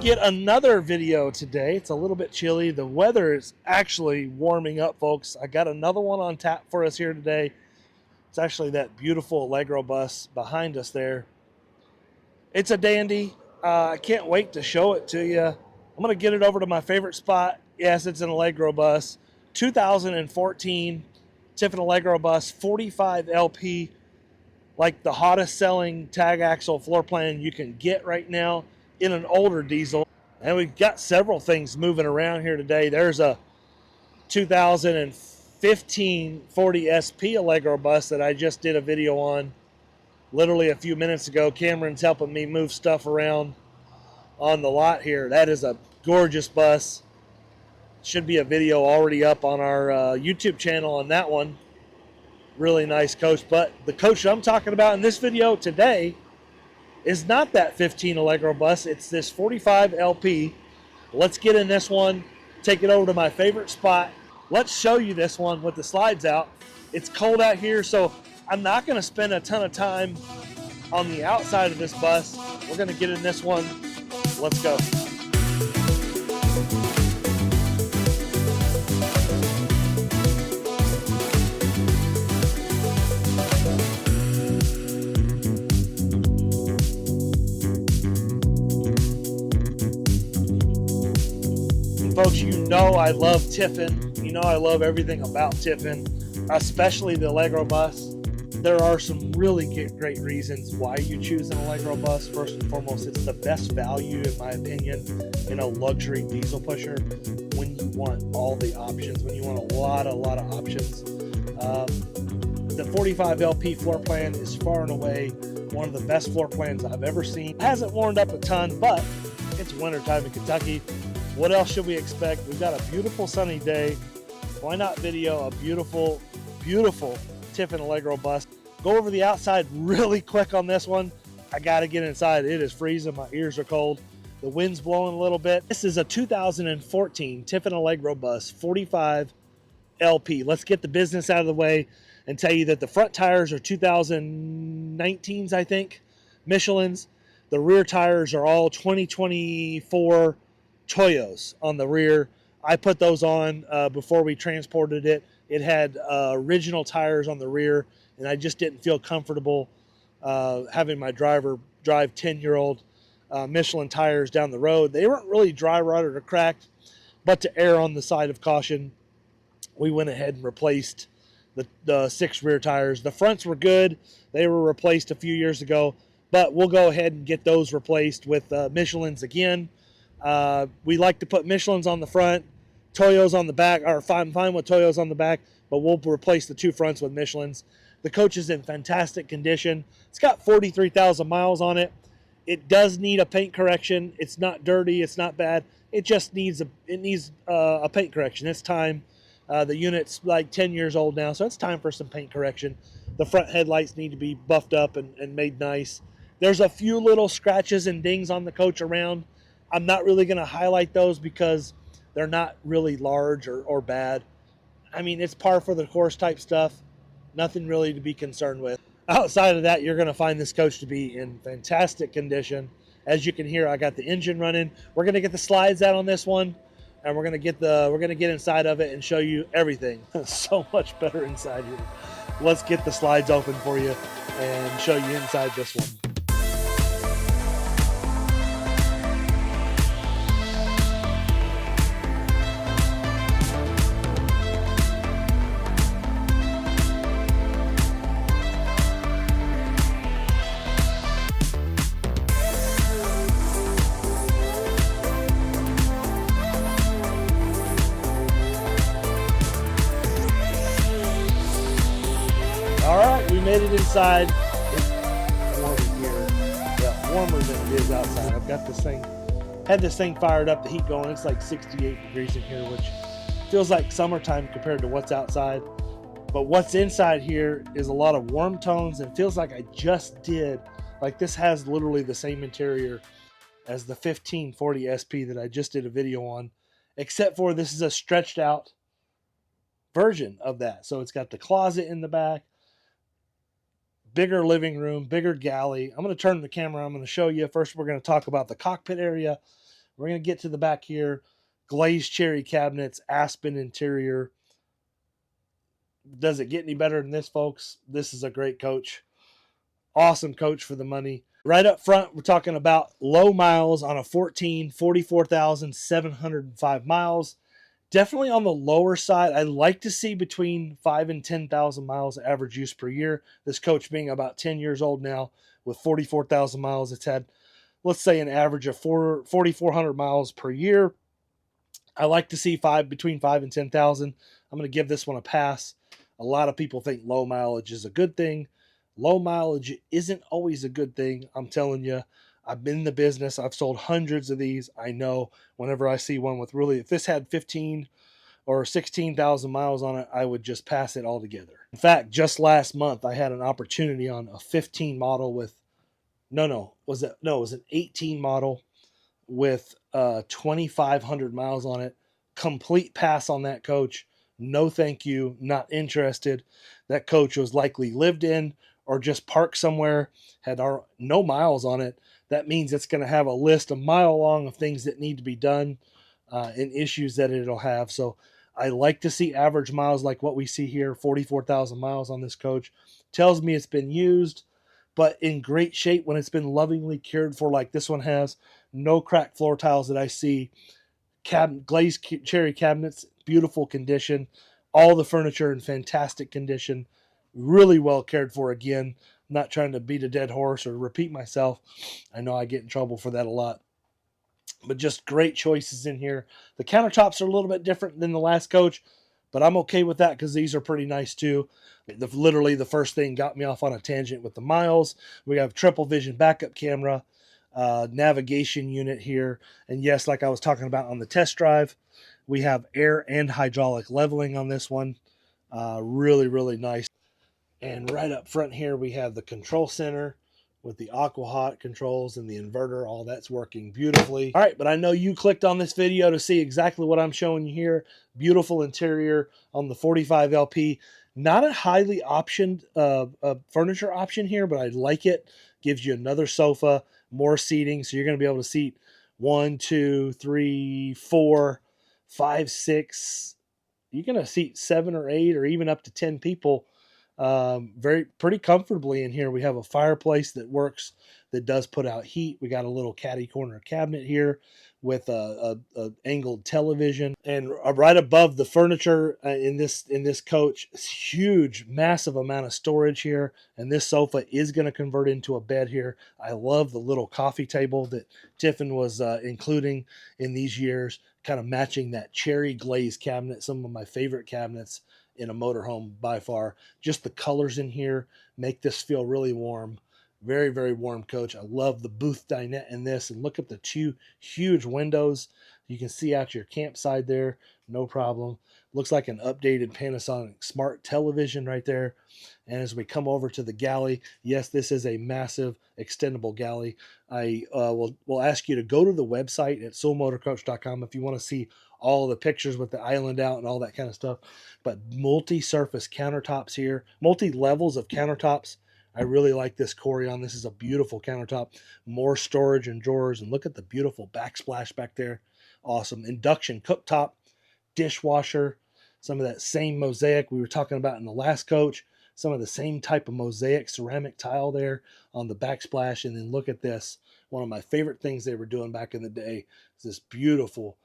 get another video today. It's a little bit chilly. The weather is actually warming up, folks. I got another one on tap for us here today. It's actually that beautiful Allegro bus behind us there. It's a dandy. I can't wait to show it to you. I'm going to get it over to my favorite spot. Yes, it's an Allegro bus. 2014 Tiffin Allegro Bus, 45 LP, like the hottest selling tag axle floor plan you can get right now in an older diesel. And we've got several things moving around here today. There's a 2015 40 SP Allegro bus that I just did a video on literally a few minutes ago. Cameron's helping me move stuff around on the lot here. That is a gorgeous bus. Should be a video already up on our YouTube channel on that one. Really nice coach. But the coach I'm talking about in this video today is not that 15 Allegro bus. It's this 45 LP. Let's get in this one, take it over to my favorite spot. Let's show you this one with the slides out. It's cold out here, so I'm not going to spend a ton of time on the outside of this bus. We're going to get in this one. Let's go. Folks, you know I love Tiffin. You know I love everything about Tiffin, especially the Allegro bus. There are some really great reasons why you choose an Allegro bus. First and foremost, it's the best value, in my opinion, in a luxury diesel pusher when you want all the options, when you want a lot of options. The 45 LP floor plan is far and away one of the best floor plans I've ever seen. It hasn't warmed up a ton, but it's wintertime in Kentucky. What else should we expect? We've got a beautiful sunny day. Why not video a beautiful, beautiful Tiffin Allegro bus? Go over the outside really quick on this one. I gotta get inside. It is freezing, my ears are cold. The wind's blowing a little bit. This is a 2014 Tiffin Allegro bus, 45 LP. Let's get the business out of the way and tell you that the front tires are 2019s, I think, Michelin's. The rear tires are all 2024 Toyos on the rear. I put those on before we transported it. It had original tires on the rear, and I just didn't feel comfortable having my driver drive 10-year-old Michelin tires down the road. They weren't really dry rotted or cracked, but to err on the side of caution, we went ahead and replaced the 6 rear tires. The fronts were good. They were replaced a few years ago, but we'll go ahead and get those replaced with Michelin's again. We like to put Michelin's on the front, Toyos on the back, or I'm fine with Toyos on the back, but we'll replace the 2 fronts with Michelin's. The coach is in fantastic condition. It's got 43,000 miles on it. It does need a paint correction. It's not dirty. It's not bad. It just needs a paint correction. It's time. The unit's like 10 years old now, so it's time for some paint correction. The front headlights need to be buffed up and made nice. There's a few little scratches and dings on the coach around. I'm not really going to highlight those because they're not really large or bad. I mean, it's par for the course type stuff. Nothing really to be concerned with. Outside of that, you're going to find this coach to be in fantastic condition. As you can hear, I got the engine running. We're going to get the slides out on this one, and we're going to get inside of it and show you everything. So much better inside here. Let's get the slides open for you and show you inside this one. All right, we made it inside. It's warm in here. Yeah, warmer than it is outside. I've got this thing, had this thing fired up, the heat going. It's like 68 degrees in here, which feels like summertime compared to what's outside. But what's inside here is a lot of warm tones and feels like I just did. Like this has literally the same interior as the 1540 SP that I just did a video on, except for this is a stretched out version of that. So it's got the closet in the back, bigger living room, bigger galley. I'm going to turn the camera. I'm going to show you. First, we're going to talk about the cockpit area. We're going to get to the back here. Glazed cherry cabinets, aspen interior. Does it get any better than this, folks? This is a great coach. Awesome coach for the money. Right up front, we're talking about low miles on a 44,705 miles. Definitely on the lower side. I like to see between 5 and 10,000 miles average use per year. This coach being about 10 years old now with 44,000 miles. It's had, let's say, an average of 4,400 miles per year. I like to see between 5 and 10,000. I'm going to give this one a pass. A lot of people think low mileage is a good thing. Low mileage isn't always a good thing. I'm telling you, I've been in the business. I've sold hundreds of these. I know whenever I see one with really, if this had 15 or 16,000 miles on it, I would just pass it altogether. In fact, just last month, I had an opportunity on a 15 model with, it was an 18 model with 2,500 miles on it. Complete pass on that coach. No thank you, not interested. That coach was likely lived in or just parked somewhere, had no miles on it. That means it's going to have a list a mile long of things that need to be done and issues that it'll have. So I like to see average miles like what we see here, 44,000 miles on this coach. Tells me it's been used, but in great shape when it's been lovingly cared for like this one has. No cracked floor tiles that I see. Glazed cherry cabinets, beautiful condition. All the furniture in fantastic condition. Really well cared for again. I'm not trying to beat a dead horse or repeat myself. I know I get in trouble for that a lot. But just great choices in here. The countertops are a little bit different than the last coach, but I'm okay with that because these are pretty nice too. Literally the first thing got me off on a tangent with the miles. We have triple vision backup camera, navigation unit here. And yes, like I was talking about on the test drive, we have air and hydraulic leveling on this one. Really, really nice. And right up front here, we have the control center with the aqua-hot controls and the inverter. All that's working beautifully. All right, but I know you clicked on this video to see exactly what I'm showing you here. Beautiful interior on the 45 LP. Not a highly optioned furniture option here, but I like it. Gives you another sofa, more seating, so you're going to be able to seat 1, 2, 3, 4, 5, 6. You're going to seat 7 or 8 or even up to 10 people pretty comfortably in here. We have a fireplace that works, that does put out heat. We got a little caddy corner cabinet here with a angled television, and right above the furniture in this coach, huge, massive amount of storage here. And this sofa is going to convert into a bed here. I love the little coffee table that Tiffin was including in these years, kind of matching that cherry glazed cabinet. Some of my favorite cabinets in a motorhome by far. Just the colors in here make this feel really warm. Very, very warm coach. I love the booth dinette in this. And look at the two huge windows. You can see out your campsite there. No problem. Looks like an updated Panasonic smart television right there. And as we come over to the galley, yes, this is a massive extendable galley. I will ask you to go to the website at soulmotorcoach.com if you want to see all the pictures with the island out and all that kind of stuff. But multi-surface countertops here, multi-levels of countertops. I really like this Corian. This is a beautiful countertop. More storage and drawers. And look at the beautiful backsplash back there. Awesome. Induction cooktop, dishwasher. Some of that same mosaic we were talking about in the last coach. Some of the same type of mosaic ceramic tile there on the backsplash. And then look at this. One of my favorite things they were doing back in the day is this beautiful,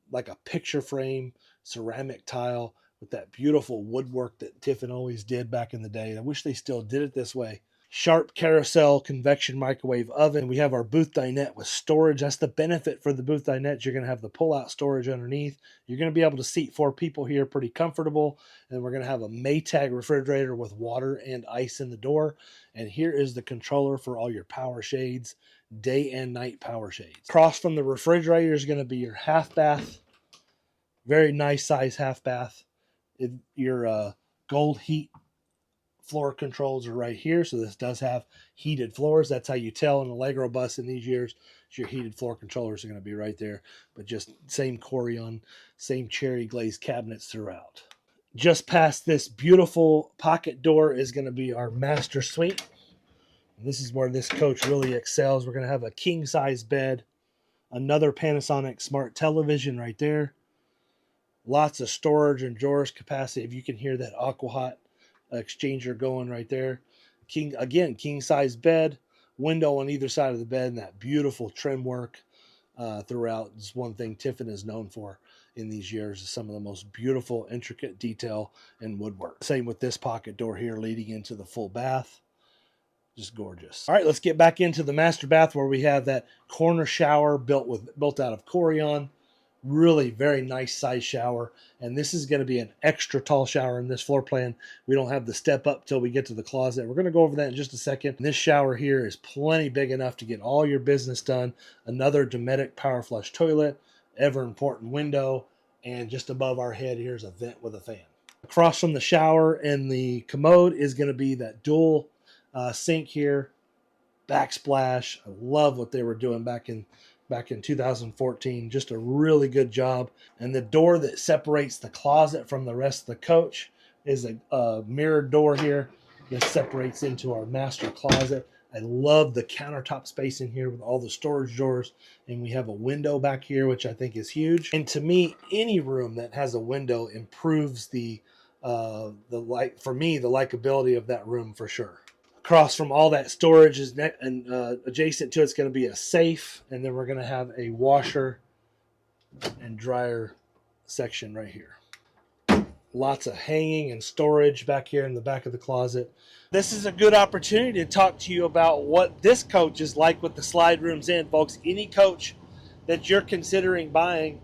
like a picture frame ceramic tile with that beautiful woodwork that Tiffin always did back in the day. I wish they still did it this way. Sharp carousel convection microwave oven. We have our booth dinette with storage. That's the benefit for the booth dinette. You're going to have the pull-out storage underneath. You're going to be able to seat 4 people here pretty comfortable. And we're going to have a Maytag refrigerator with water and ice in the door. And here is the controller for all your power shades, day and night power shades. Across from the refrigerator is going to be your half bath. Very nice size half bath. Your gold heat floor controls are right here. So this does have heated floors. That's how you tell an Allegro bus in these years. Your heated floor controllers are going to be right there. But just same Corian, same cherry glazed cabinets throughout. Just past this beautiful pocket door is going to be our master suite. And this is where this coach really excels. We're going to have a king size bed, Another Panasonic smart television right there. Lots of storage and drawers capacity. If you can hear that Aquahot exchanger going right there. King size bed, window on either side of the bed, and that beautiful trim work throughout. It's one thing Tiffin is known for in these years, is some of the most beautiful, intricate detail and woodwork. Same with this pocket door here leading into the full bath. Just gorgeous. All right, let's get back into the master bath, where we have that corner shower built out of Corian. Really very nice size shower, and this is going to be an extra tall shower in this floor plan. We don't have the step up till we get to the closet. We're going to go over that in just a second. This shower here is plenty big enough to get all your business done. Another Dometic power flush toilet, ever important window, and just above our head here's a vent with a fan. Across from the shower and the commode is going to be that dual sink here, backsplash. I love what they were doing back in 2014. Just a really good job. And the door that separates the closet from the rest of the coach is a mirrored door here that separates into our master closet. I love the countertop space in here with all the storage drawers, and we have a window back here, which I think is huge. And to me, any room that has a window improves the likability of that room for sure. Across from all that storage and adjacent to it's going to be a safe, and then we're going to have a washer and dryer section right here. Lots of hanging and storage back here in the back of the closet. This is a good opportunity to talk to you about what this coach is like with the slide rooms in, folks. Any coach that you're considering buying,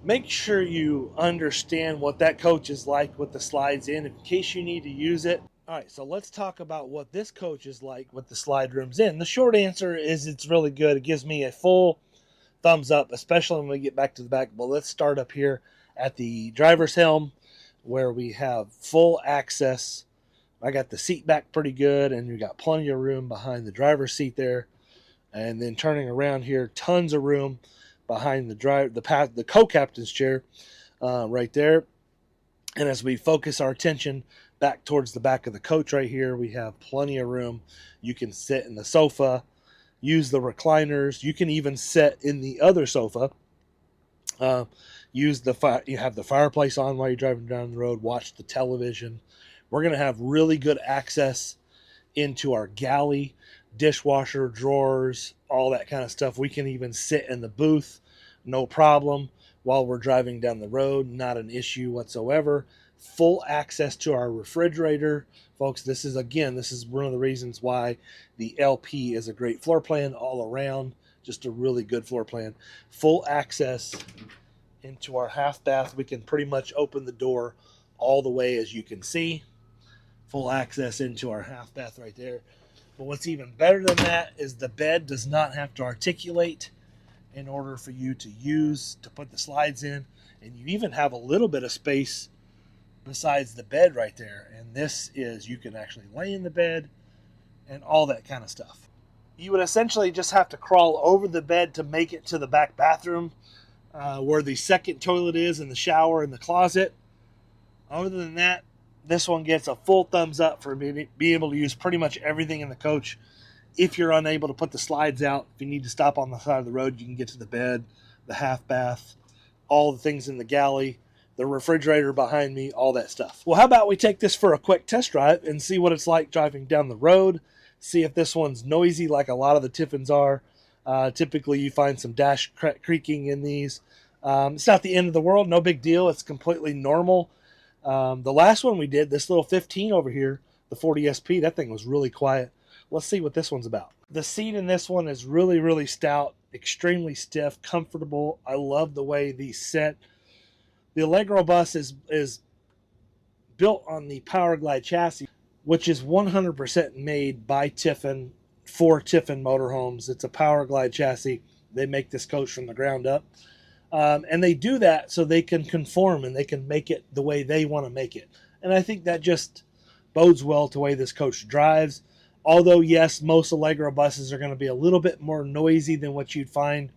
make sure you understand what that coach is like with the slides in case you need to use it. All right, so let's talk about what this coach is like with the slide rooms in. The short answer is it's really good. It gives me a full thumbs up, especially when we get back to the back. But let's start up here at the driver's helm, where we have full access. I got the seat back pretty good, and we got plenty of room behind the driver's seat there. And then turning around here, tons of room behind the co-captain's chair right there. And as we focus our attention back towards the back of the coach right here, we have plenty of room. You can sit in the sofa, use the recliners. You can even sit in the other sofa. You have the fireplace on while you're driving down the road, watch the television. We're going to have really good access into our galley, dishwasher, drawers, all that kind of stuff. We can even sit in the booth, no problem, while we're driving down the road. Not an issue whatsoever. Full access to our refrigerator. Folks, this is one of the reasons why the LP is a great floor plan all around. Just a really good floor plan. Full access into our half bath. We can pretty much open the door all the way, as you can see. Full access into our half bath right there. But what's even better than that is the bed does not have to articulate in order for you to put the slides in. And you even have a little bit of space besides the bed right there. And you can actually lay in the bed and all that kind of stuff. You would essentially just have to crawl over the bed to make it to the back bathroom, where the second toilet is, and the shower and the closet. Other than that, this one gets a full thumbs up for being able to use pretty much everything in the coach. If you're unable to put the slides out, if you need to stop on the side of the road, you can get to the bed, the half bath, all the things in the galley, the refrigerator behind me, all that stuff. Well, how about we take this for a quick test drive and see what it's like driving down the road, see if this one's noisy like a lot of the Tiffins are. Typically, you find some dash creaking in these. It's not the end of the world, no big deal. It's completely normal. The last one we did, this little 15 over here, the 40SP, that thing was really quiet. Let's see what this one's about. The seat in this one is really, really stout, extremely stiff, comfortable. I love the way these sit. The Allegro Bus is built on the Power Glide chassis, which is 100% made by Tiffin for Tiffin motorhomes. It's a Power Glide chassis. They make this coach from the ground up. And they do that so they can conform and they can make it the way they want to make it. And I think that just bodes well to the way this coach drives. Although, yes, most Allegro buses are going to be a little bit more noisy than what you'd find,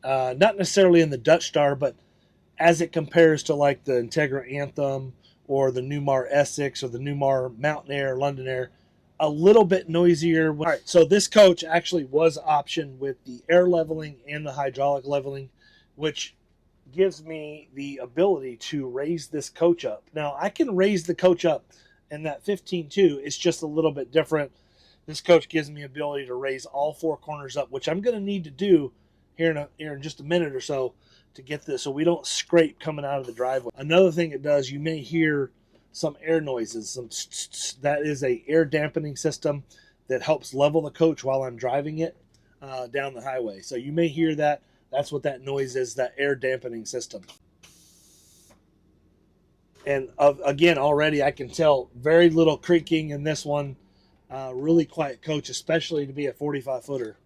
not necessarily in the Dutch Star, but as it compares to like the Integra Anthem or the Newmar Essex or the Newmar Mountain Air, London Air, a little bit noisier. All right, so this coach actually was optioned with the air leveling and the hydraulic leveling, which gives me the ability to raise this coach up. Now, I can raise the coach up in that 15.2. It's just a little bit different. This coach gives me ability to raise all four corners up, which I'm going to need to do here in just a minute or so to get this so we don't scrape coming out of the driveway. Another thing it does, you may hear some air noises. That is a air dampening system that helps level the coach while I'm driving it down the highway. So you may hear that. That's what that noise is, that air dampening system. And again, already I can tell very little creaking in this one. Really quiet coach, especially to be a 45-footer.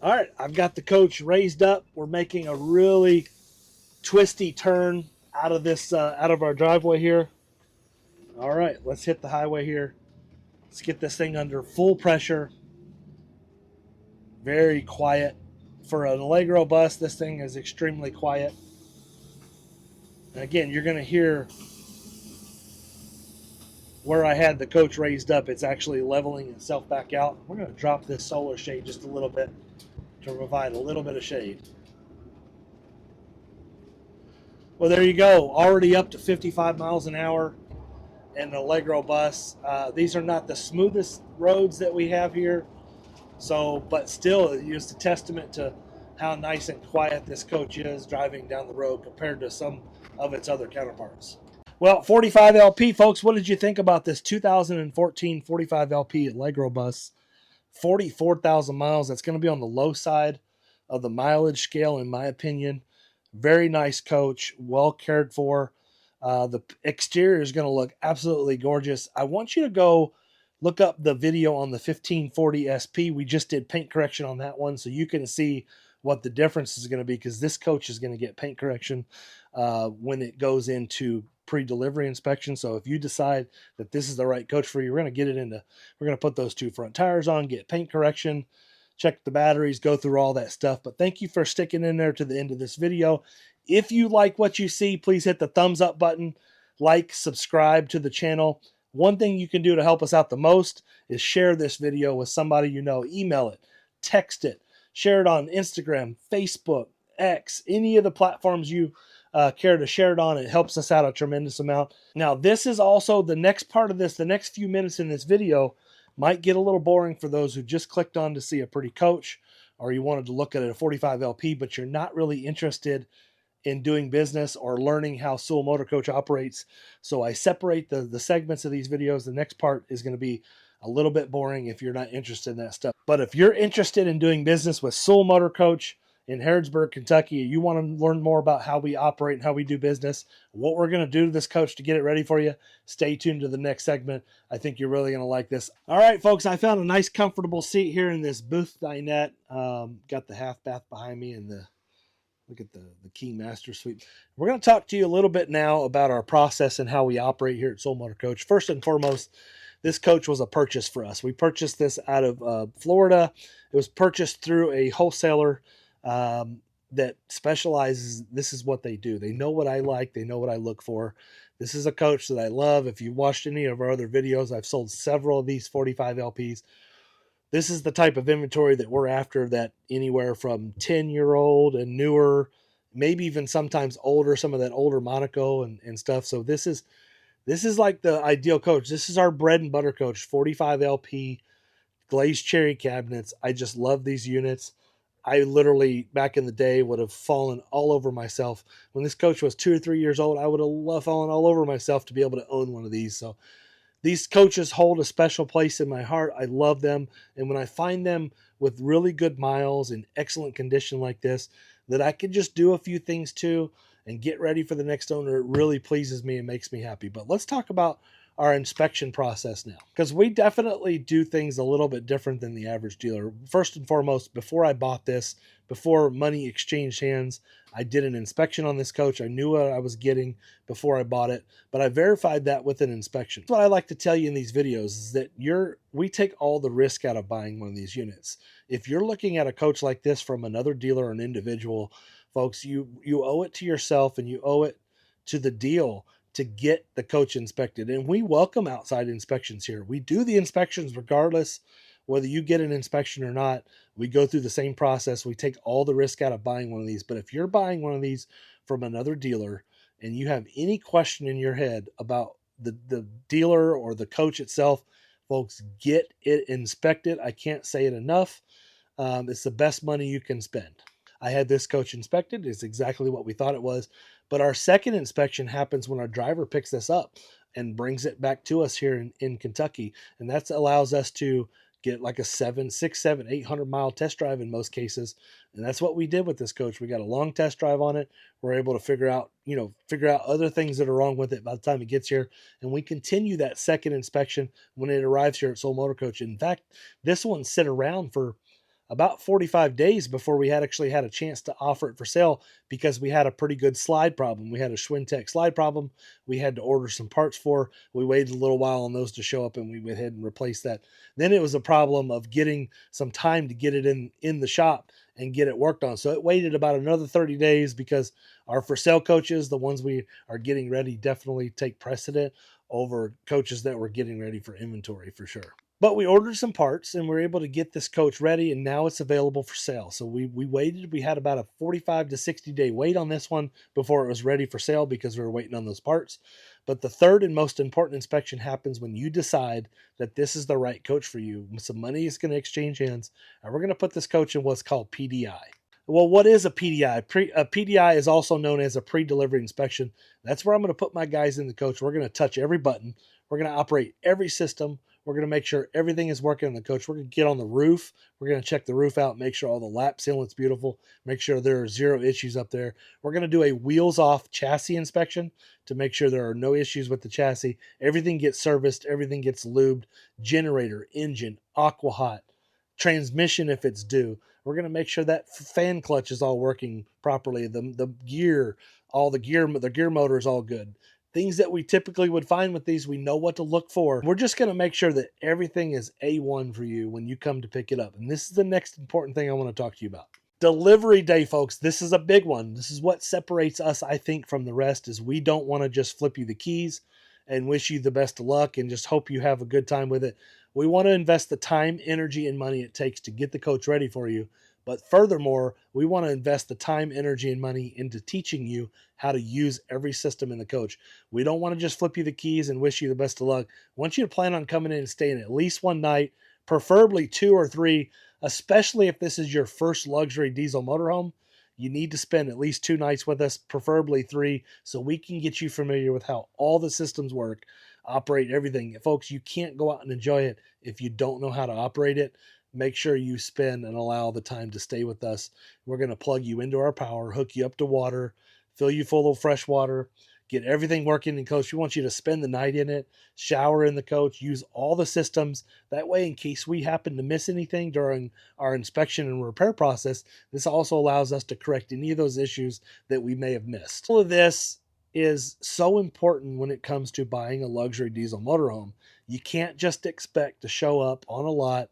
All right, I've got the coach raised up. We're making a really twisty turn out of our driveway here. All right, let's hit the highway here. Let's get this thing under full pressure. Very quiet. For an Allegro bus, this thing is extremely quiet. And again, you're going to hear where I had the coach raised up, it's actually leveling itself back out. We're going to drop this solar shade just a little bit to provide a little bit of shade. Well, there you go. Already up to 55 miles an hour in an Allegro bus. These are not the smoothest roads that we have here. So, but still, it's a testament to how nice and quiet this coach is driving down the road compared to some of its other counterparts. Well, 45 LP, folks, what did you think about this 2014 45 LP Allegro bus? 44,000 miles. That's going to be on the low side of the mileage scale, in my opinion. Very nice coach, well cared for. The exterior is going to look absolutely gorgeous. I want you to go look up the video on the 1540 SP. We just did paint correction on that one, so you can see what the difference is going to be, because this coach is going to get paint correction when it goes into pre-delivery inspection. So if you decide that this is the right coach for you, we're going to put those two front tires on, get paint correction, check the batteries, go through all that stuff. But thank you for sticking in there to the end of this video. If you like what you see, please hit the thumbs up button, like, subscribe to the channel. One thing you can do to help us out the most is share this video with somebody you know. Email it, text it, share it on Instagram, Facebook, X, any of the platforms you care to share it on. It helps us out a tremendous amount. Now, this is also the next part of this. The next few minutes in this video might get a little boring for those who just clicked on to see a pretty coach, or you wanted to look at a 45 LP, but you're not really interested in doing business or learning how Sewell Motor Coach operates. So I separate the segments of these videos. The next part is going to be a little bit boring if you're not interested in that stuff. But if you're interested in doing business with Sewell Motor Coach in Harrodsburg, Kentucky, you want to learn more about how we operate and how we do business, what we're going to do to this coach to get it ready for you, stay tuned to the next segment. I think you're really going to like this. All right, folks, I found a nice comfortable seat here in this booth dinette. Got the half bath behind me and look at the Key Master Suite. We're going to talk to you a little bit now about our process and how we operate here at Sewell Motor Coach. First and foremost, this coach was a purchase for us. We purchased this out of Florida. It was purchased through a wholesaler that specializes. This is what they do. They know what I like. They know what I look for. This is a coach that I love. If you watched any of our other videos, I've sold several of these 45 LPs. This is the type of inventory that we're after, that anywhere from 10-year-old and newer, maybe even sometimes older, some of that older Monaco and stuff. So this is like the ideal coach. This is our bread and butter coach, 45 LP glazed cherry cabinets. I just love these units. I literally, back in the day, would have fallen all over myself. When this coach was 2 or 3 years old, I would have fallen all over myself to be able to own one of these. So these coaches hold a special place in my heart. I love them. And when I find them with really good miles in excellent condition like this, that I could just do a few things to and get ready for the next owner, it really pleases me and makes me happy. But let's talk about our inspection process now, because we definitely do things a little bit different than the average dealer. First and foremost, before I bought this, before money exchanged hands, I did an inspection on this coach. I knew what I was getting before I bought it, but I verified that with an inspection. What I like to tell you in these videos is that we take all the risk out of buying one of these units. If you're looking at a coach like this from another dealer or an individual, folks, you owe it to yourself and you owe it to the deal to get the coach inspected. And we welcome outside inspections here. We do the inspections regardless, whether you get an inspection or not. We go through the same process. We take all the risk out of buying one of these. But if you're buying one of these from another dealer and you have any question in your head about the dealer or the coach itself, folks, get it inspected. I can't say it enough. It's the best money you can spend. I had this coach inspected. It's exactly what we thought it was. But our second inspection happens when our driver picks this up and brings it back to us here in Kentucky. And that allows us to get like a 800-mile test drive in most cases. And that's what we did with this coach. We got a long test drive on it. We're able to figure out other things that are wrong with it by the time it gets here. And we continue that second inspection when it arrives here at Soul Motor Coach. In fact, this one sit around for about 45 days before we actually had a chance to offer it for sale, because we had a pretty good slide problem. We had a Schwintek slide problem we had to order some parts for. We waited a little while on those to show up, and we went ahead and replaced that. Then it was a problem of getting some time to get it in the shop and get it worked on. So it waited about another 30 days because our for sale coaches, the ones we are getting ready, definitely take precedent over coaches that were getting ready for inventory for sure. But we ordered some parts and we were able to get this coach ready, and now it's available for sale. So we waited. We had about a 45 to 60 day wait on this one before it was ready for sale because we were waiting on those parts. But the third and most important inspection happens when you decide that this is the right coach for you. Some money is going to exchange hands, and we're going to put this coach in what's called PDI. Well, what is a PDI? A PDI is also known as a pre-delivery inspection. That's where I'm going to put my guys in the coach. We're going to touch every button. We're going to operate every system. We're going to make sure everything is working on the coach. We're going to get on the roof. We're going to check the roof out, make sure all the lap sealant's beautiful, make sure there are zero issues up there. We're going to do a wheels off chassis inspection to make sure there are no issues with the chassis. Everything gets serviced. Everything gets lubed. Generator, engine, aqua hot, transmission if it's due. We're going to make sure that fan clutch is all working properly. The gear, the gear motor is all good. Things that we typically would find with these, we know what to look for. We're just going to make sure that everything is A1 for you when you come to pick it up. And this is the next important thing I want to talk to you about. Delivery day, folks. This is a big one. This is what separates us, I think, from the rest, is we don't want to just flip you the keys and wish you the best of luck and just hope you have a good time with it. We want to invest the time, energy, and money it takes to get the coach ready for you. But furthermore, we want to invest the time, energy, and money into teaching you how to use every system in the coach. We don't want to just flip you the keys and wish you the best of luck. I want you to plan on coming in and staying at least one night, preferably 2 or 3, especially if this is your first luxury diesel motorhome. You need to spend at least 2 nights with us, preferably 3, so we can get you familiar with how all the systems work, operate everything. Folks, you can't go out and enjoy it if you don't know how to operate it. Make sure you spend and allow the time to stay with us. We're going to plug you into our power, hook you up to water, fill you full of fresh water, get everything working in coach. We want you to spend the night in it, shower in the coach, use all the systems. That way, in case we happen to miss anything during our inspection and repair process, this also allows us to correct any of those issues that we may have missed. All of this is so important when it comes to buying a luxury diesel motorhome. You can't just expect to show up on a lot,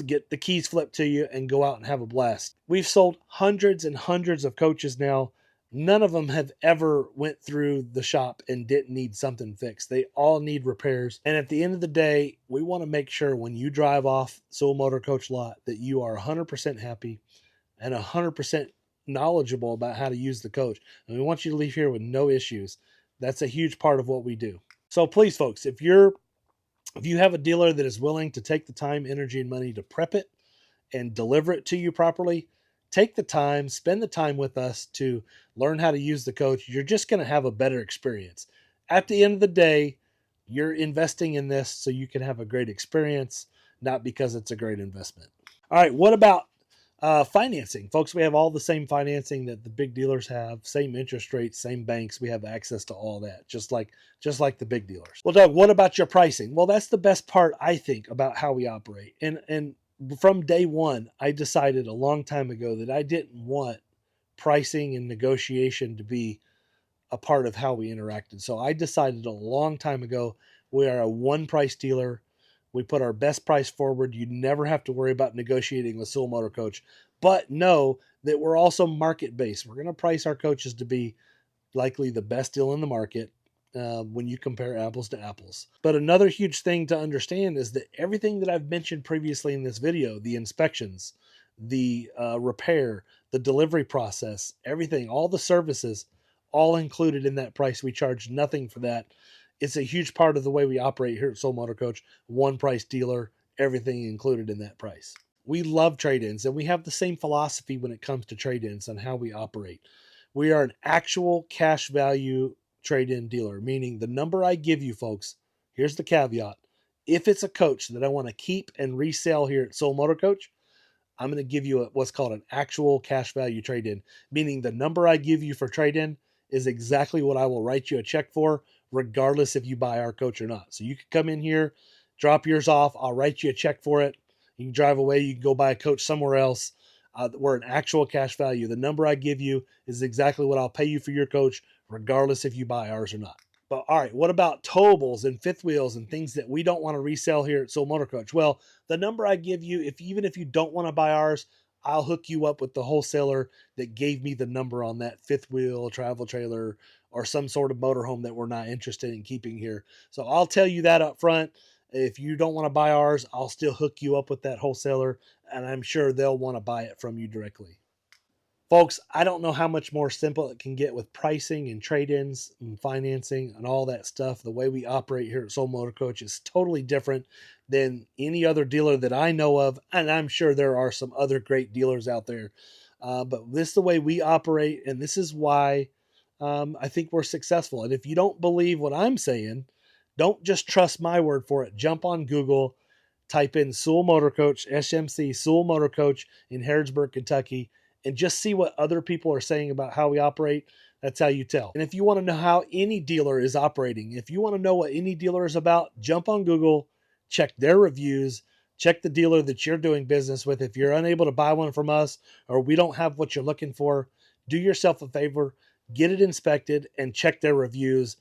get the keys flipped to you, and go out and have a blast. We've sold hundreds and hundreds of coaches now. None of them have ever went through the shop and didn't need something fixed. They all need repairs. And at the end of the day, we want to make sure when you drive off Soul Motor Coach lot that you are 100% happy and 100% knowledgeable about how to use the coach. And we want you to leave here with no issues. That's a huge part of what we do. So please, folks, if you have a dealer that is willing to take the time, energy, and money to prep it and deliver it to you properly, take the time, spend the time with us to learn how to use the coach. You're just going to have a better experience. At the end of the day, you're investing in this so you can have a great experience, not because it's a great investment. All right, what about financing? Folks, we have all the same financing that the big dealers have, same interest rates, same banks. We have access to all that, just like the big dealers. Well, Doug, what about your pricing? Well, that's the best part, I think, about how we operate. And from day one, I decided a long time ago that I didn't want pricing and negotiation to be a part of how we interacted. So I decided a long time ago, we are a one price dealer. We put our best price forward. You never have to worry about negotiating with Soul Motor Coach, but know that we're also market based. We're going to price our coaches to be likely the best deal in the market. when you compare apples to apples. But another huge thing to understand is that everything that I've mentioned previously in this video, the inspections, the repair, the delivery process, everything, all the services, all included in that price. We charge nothing for that. It's a huge part of the way we operate here at Soul Motor Coach. One price dealer, everything included in that price. We love trade-ins, and we have the same philosophy when it comes to trade-ins on how we operate. We are an actual cash value trade-in dealer, meaning the number I give you folks, here's the caveat. If it's a coach that I want to keep and resell here at Soul Motor Coach, I'm going to give you what's called an actual cash value trade-in, meaning the number I give you for trade-in is exactly what I will write you a check for, regardless if you buy our coach or not. So you can come in here, drop yours off. I'll write you a check for it. You can drive away. You can go buy a coach somewhere else. We're an actual cash value. The number I give you is exactly what I'll pay you for your coach, regardless if you buy ours or not. But all right, what about towables and fifth wheels and things that we don't want to resell here at Soul Motor Coach? Well, the number I give you, even if you don't want to buy ours, I'll hook you up with the wholesaler that gave me the number on that fifth wheel, travel trailer, or some sort of motorhome that we're not interested in keeping here. So I'll tell you that up front. If you don't want to buy ours, I'll still hook you up with that wholesaler, and I'm sure they'll want to buy it from you directly. Folks, I don't know how much more simple it can get with pricing and trade-ins and financing and all that stuff. The way we operate here at Soul Motor Coach is totally different than any other dealer that I know of, and I'm sure there are some other great dealers out there. But this is the way we operate, and this is why I think we're successful. And if you don't believe what I'm saying, don't just trust my word for it. Jump on Google, type in Soul Motor Coach, SMC, Soul Motor Coach in Harrodsburg, Kentucky, and just see what other people are saying about how we operate. That's how you tell. And if you want to know how any dealer is operating, if you want to know what any dealer is about, jump on Google, check their reviews, check the dealer that you're doing business with. If you're unable to buy one from us or we don't have what you're looking for, do yourself a favor, get it inspected and check their reviews.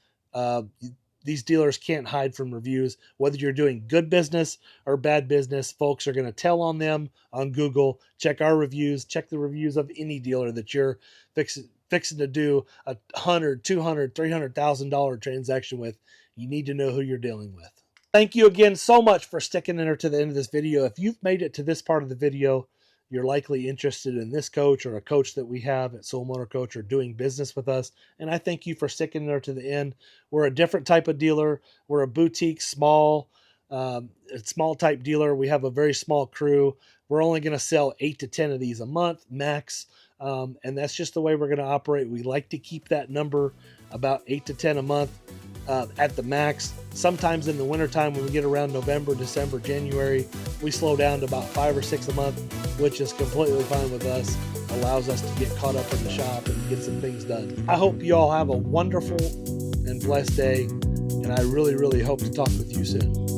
These dealers can't hide from reviews. Whether you're doing good business or bad business, folks are going to tell on them on Google. Check our reviews. Check the reviews of any dealer that you're fixing to do a $100,000, $200,000, $300,000 transaction with. You need to know who you're dealing with. Thank you again so much for sticking in there to the end of this video. If you've made it to this part of the video, you're likely interested in this coach or a coach that we have at Soul Motor Coach or doing business with us. And I thank you for sticking there to the end. We're a different type of dealer. We're a boutique, small type dealer. We have a very small crew. We're only going to sell 8 to 10 of these a month max. And that's just the way we're going to operate. We like to keep that number about 8 to 10 a month at the max. Sometimes in the wintertime, when we get around November, December, January, we slow down to about 5 or 6 a month, which is completely fine with us. Allows us to get caught up in the shop and get some things done. I hope you all have a wonderful and blessed day, and I really, really hope to talk with you soon.